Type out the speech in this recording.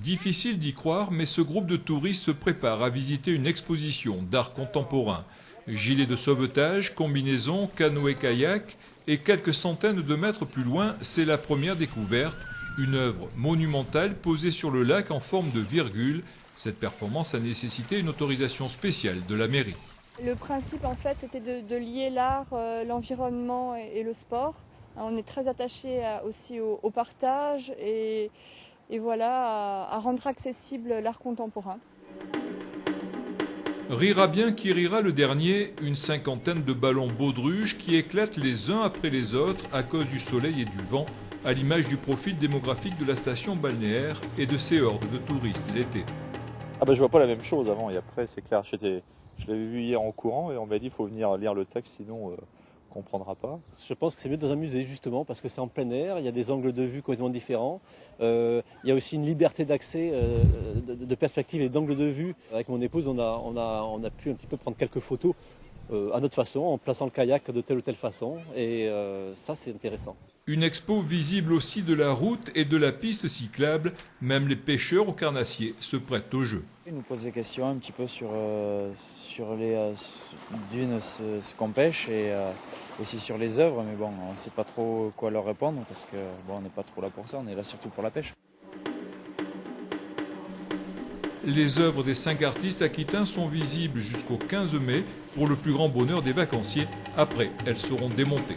Difficile d'y croire, mais ce groupe de touristes se prépare à visiter une exposition d'art contemporain. Gilets de sauvetage, combinaisons, canoë-kayak et quelques centaines de mètres plus loin, c'est la première découverte, une œuvre monumentale posée sur le lac en forme de virgule. Cette performance a nécessité une autorisation spéciale de la mairie. Le principe en fait c'était de lier l'art, l'environnement et le sport. On est très attaché aussi au partage et voilà, à rendre accessible l'art contemporain. Rira bien qui rira le dernier, une cinquantaine de ballons baudruches qui éclatent les uns après les autres à cause du soleil et du vent, à l'image du profil démographique de la station balnéaire et de ses hordes de touristes l'été. Ah bah je vois pas la même chose avant et après, c'est clair. Je l'avais vu hier en courant et on m'a dit qu'il faut venir lire le texte, sinon on comprendra pas. Je pense que c'est mieux dans un musée justement parce que c'est en plein air, il y a des angles de vue complètement différents. Il y a aussi une liberté d'accès, de perspective et d'angle de vue. Avec mon épouse, on a pu un petit peu prendre quelques photos à notre façon, en plaçant le kayak de telle ou telle façon. Et ça, c'est intéressant. Une expo visible aussi de la route et de la piste cyclable. Même les pêcheurs au carnassier se prêtent au jeu. Ils nous posent des questions un petit peu sur les dunes, ce qu'on pêche et aussi sur les œuvres. Mais bon, on ne sait pas trop quoi leur répondre parce que bon, on n'est pas trop là pour ça, on est là surtout pour la pêche. Les œuvres des 5 artistes aquitains sont visibles jusqu'au 15 mai pour le plus grand bonheur des vacanciers. Après, elles seront démontées.